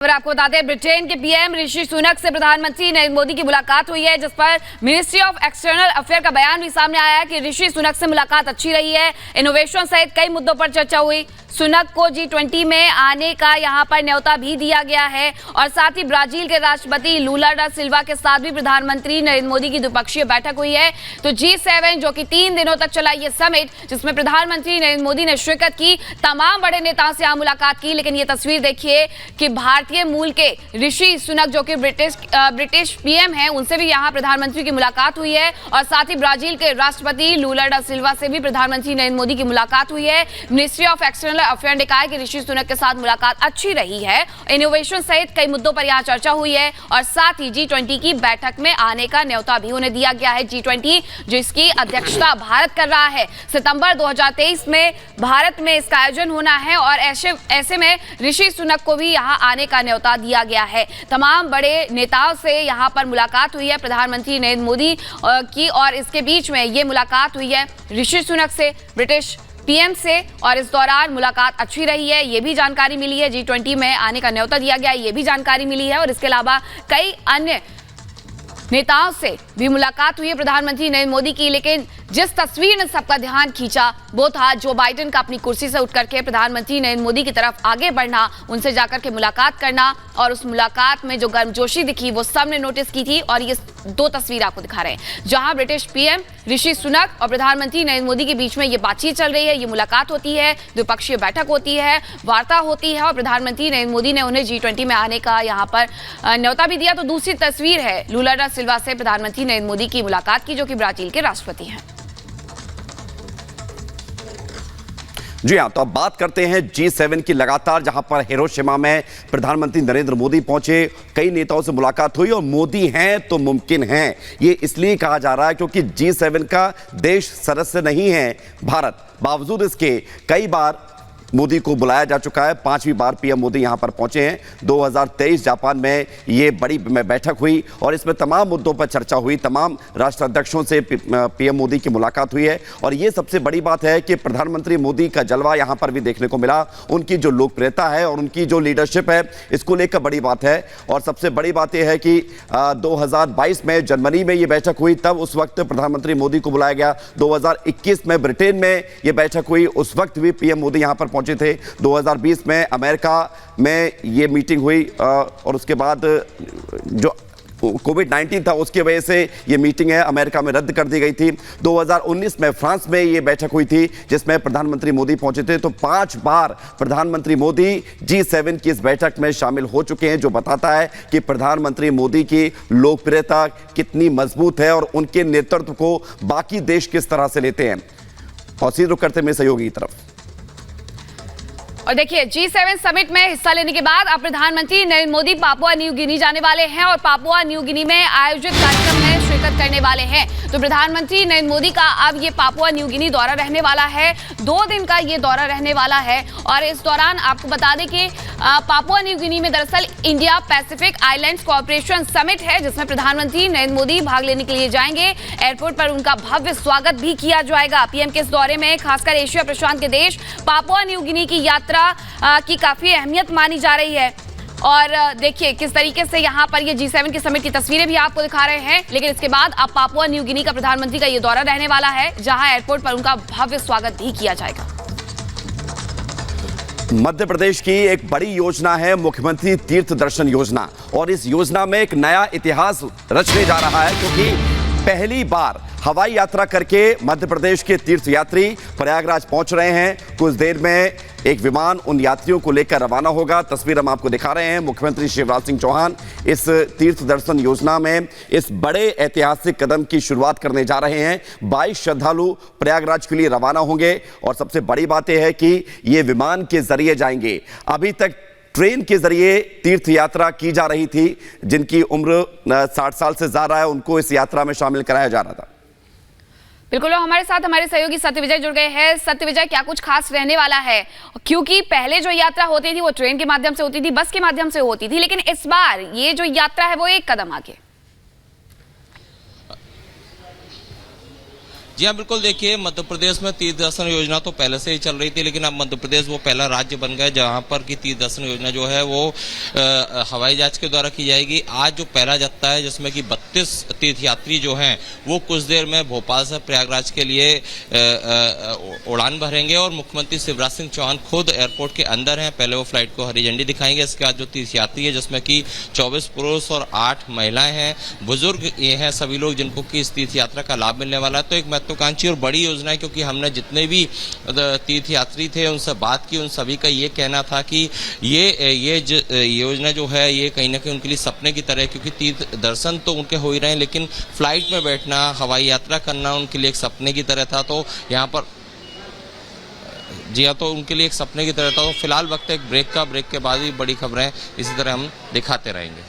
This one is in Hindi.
और आपको बता दें, ब्रिटेन के पीएम ऋषि सुनक से प्रधानमंत्री नरेंद्र मोदी की मुलाकात हुई है, जिस पर मिनिस्ट्री ऑफ एक्सटर्नल अफेयर का बयान भी सामने आया है कि ऋषि सुनक से मुलाकात अच्छी रही है। इनोवेशन सहित कई मुद्दों पर चर्चा हुई। सुनक को G20 में आने का यहां पर न्योता भी दिया गया है और साथ ही ब्राजील के राष्ट्रपति लूला डा सिल्वा के साथ भी प्रधानमंत्री नरेंद्र मोदी की द्विपक्षीय बैठक हुई है। तो G7 जो कि 3 दिनों तक चला ये समिट, जिसमें प्रधानमंत्री नरेंद्र मोदी ने शिरकत की, तमाम बड़े नेताओं से यहां मुलाकात की। लेकिन ये तस्वीर देखिए कि भारतीय मूल के ऋषि सुनक जो कि ब्रिटिश पीएम हैं, उनसे भी यहां प्रधानमंत्री की मुलाकात हुई है और साथ ही ब्राजील के राष्ट्रपति लूला डा सिल्वा से भी प्रधानमंत्री नरेंद्र मोदी की मुलाकात हुई है। मिनिस्ट्री ऑफ एक्सटर्नल अफेयर ने कहा है कि ऋषि सुनक के साथ मुलाकात अच्छी रही है। इनोवेशन सहित कई मुद्दों पर यहां चर्चा हुई है और साथ ही G20 की बैठक में आने का न्योता भी उन्हें दिया गया है। G20 जिसकी अध्यक्षता भारत कर रहा है, सितंबर 2023 में भारत में इसका आयोजन होना है और ऐसे में ऋषि सुनक को भी यहां आने का न्योता दिया गया है। तमाम बड़े नेताओं से यहां पर मुलाकात हुई है प्रधानमंत्री नरेंद्र मोदी की, और इसके बीच में ये मुलाकात हुई है ऋषि सुनक से, ब्रिटिश पीएम से, और इस दौरान मुलाकात अच्छी रही है, ये भी जानकारी मिली है। G20 में आने का न्योता दिया गया है, ये भी जानकारी मिली है। और इसके अलावा कई अन्य नेताओं से भी मुलाकात हुई है प्रधानमंत्री नरेंद्र मोदी की। लेकिन जिस तस्वीर ने सबका ध्यान खींचा वो था जो बाइडेन का अपनी कुर्सी से उठ करके प्रधानमंत्री नरेंद्र मोदी की तरफ आगे बढ़ना, उनसे जाकर के मुलाकात करना, और उस मुलाकात में जो गर्मजोशी दिखी वो सबने नोटिस की थी। और ये 2 तस्वीर आपको दिखा रहे हैं जहां ब्रिटिश पीएम ऋषि सुनक और प्रधानमंत्री नरेंद्र मोदी के बीच में ये बातचीत चल रही है, ये मुलाकात होती है, द्विपक्षीय बैठक होती है, वार्ता होती है और प्रधानमंत्री नरेंद्र मोदी ने उन्हें G20 में आने का यहाँ पर न्योता भी दिया। तो दूसरी तस्वीर है लूला डा सिल्वा से प्रधानमंत्री नरेंद्र मोदी की मुलाकात की, जो कि ब्राजील के राष्ट्रपति हैं। जी हाँ, तो अब बात करते हैं G7 की। लगातार जहां पर हिरोशिमा में प्रधानमंत्री नरेंद्र मोदी पहुंचे, कई नेताओं से मुलाकात हुई, और मोदी हैं तो मुमकिन हैं, ये इसलिए कहा जा रहा है क्योंकि G7 का देश सदस्य नहीं है भारत। बावजूद इसके कई बार मोदी को बुलाया जा चुका है। 5वीं बार पीएम मोदी यहां पर पहुंचे हैं। 2023 जापान में ये बड़ी बैठक हुई और इसमें तमाम मुद्दों पर चर्चा हुई, तमाम राष्ट्राध्यक्षों से पीएम मोदी की मुलाकात हुई है। और ये सबसे बड़ी बात है कि प्रधानमंत्री मोदी का जलवा यहां पर भी देखने को मिला। उनकी जो लोकप्रियता है और उनकी जो लीडरशिप है, इसको लेकर बड़ी बात है। और सबसे बड़ी बात यह है कि 2022 में जनवरी में ये बैठक हुई, तब उस वक्त प्रधानमंत्री मोदी को बुलाया गया। 2021 में ब्रिटेन में ये बैठक हुई, उस वक्त भी पीएम मोदी यहां पर पहुंचे थे। 2020 में अमेरिका में ये मीटिंग हुई और उसके बाद जो कोविड-19 था उसकी वजह से ये मीटिंग है अमेरिका में रद्द कर दी गई थी। 2019 में फ्रांस में ये बैठक हुई थी जिसमें प्रधानमंत्री मोदी पहुंचे थे। तो 5 बार प्रधानमंत्री मोदी G7 की इस बैठक में शामिल हो चुके हैं, जो बताता है कि प्रधानमंत्री मोदी की लोकप्रियता कितनी मजबूत है और उनके नेतृत्व को बाकी देश किस तरह से लेते हैं। और सीधे रुख करते मेरे सहयोगी की तरफ। और देखिए, G7 समिट में हिस्सा लेने के बाद अब प्रधानमंत्री Narendra Modi Papua New Guinea जाने वाले हैं और पापुआ न्यू गिनी में आयोजित कार्यक्रम में शिरकत करने वाले हैं। तो प्रधानमंत्री नरेंद्र मोदी का अब ये पापुआ न्यू गिनी दौरा रहने वाला है। 2 दिन का ये दौरा रहने वाला है और इस दौरान आपको बता दें कि पापुआ न्यू गिनी में दरअसल India Pacific islands cooperation summit है, जिसमें प्रधानमंत्री नरेंद्र मोदी भाग लेने के लिए जाएंगे। एयरपोर्ट पर उनका भव्य स्वागत भी किया जाएगा। पीएम के इस दौरे में खासकर एशिया प्रशांत के देश पापुआ न्यू गिनी की यात्रा की काफी अहमियत मानी जा रही है। और देखिए किस तरीके से यहाँ पर ये G7 की समिट की तस्वीरें भी आपको दिखा रहे हैं। लेकिन इसके बाद अब पापुआ न्यू गिनी का प्रधानमंत्री का ये दौरा रहने वाला है, जहां एयरपोर्ट पर उनका भव्य स्वागत भी किया जाएगा। मध्य प्रदेश की एक बड़ी योजना है मुख्यमंत्री तीर्थ दर्शन योजना, और इस योजना में एक नया इतिहास रचने जा रहा है, क्योंकि पहली बार हवाई यात्रा करके मध्य प्रदेश के तीर्थयात्री प्रयागराज पहुंच रहे हैं। कुछ देर में एक विमान उन यात्रियों को लेकर रवाना होगा। तस्वीर हम आपको दिखा रहे हैं। मुख्यमंत्री शिवराज सिंह चौहान इस तीर्थ दर्शन योजना में इस बड़े ऐतिहासिक कदम की शुरुआत करने जा रहे हैं। 22 श्रद्धालु प्रयागराज के लिए रवाना होंगे और सबसे बड़ी बात यह है कि ये विमान के जरिए जाएंगे। अभी तक ट्रेन के जरिए तीर्थ यात्रा की जा रही थी। जिनकी उम्र 60 साल से ज्यादा है, उनको इस यात्रा में शामिल कराया जा रहा था। बिल्कुल, हमारे साथ हमारे सहयोगी सत्यविजय जुड़ गए हैं। सत्यविजय, क्या कुछ खास रहने वाला है? क्योंकि पहले जो यात्रा होती थी वो ट्रेन के माध्यम से होती थी, बस के माध्यम से होती थी, लेकिन इस बार ये जो यात्रा है वो एक कदम आगे। जी हाँ, बिल्कुल। देखिए, मध्य प्रदेश में तीर्थ दर्शन योजना तो पहले से ही चल रही थी, लेकिन अब मध्य प्रदेश वो पहला राज्य बन गया जहां पर की तीर्थ दर्शन योजना जो है वो हवाई जहाज के द्वारा की जाएगी। आज जो पहला जत्था है जिसमें कि 32 तीर्थयात्री जो हैं वो कुछ देर में भोपाल से प्रयागराज के लिए उड़ान भरेंगे और मुख्यमंत्री शिवराज सिंह चौहान खुद एयरपोर्ट के अंदर हैं। पहले वो फ्लाइट को हरी झंडी दिखाएंगे। इसके बाद जो तीर्थयात्री है जिसमें कि 24 पुरुष और 8 महिलाएं हैं, बुजुर्ग ये हैं सभी लोग जिनको कि इस तीर्थ यात्रा का लाभ मिलने वाला है। तो एक महत्वाकांक्षी और बड़ी योजना है, क्योंकि हमने जितने भी तीर्थयात्री थे उनसे बात की, उन सभी का ये कहना था कि ये योजना जो है ये कहीं ना कहीं उनके लिए सपने की तरह है, क्योंकि तीर्थ दर्शन तो उनके हो ही रहे हैं लेकिन फ्लाइट में बैठना, हवाई यात्रा करना उनके लिए एक सपने की तरह था। तो यहाँ पर जी हाँ, तो उनके लिए एक सपने की तरह था। तो फिलहाल वक्त है एक ब्रेक का, ब्रेक के बाद ही बड़ी खबरें इसी तरह हम दिखाते रहेंगे।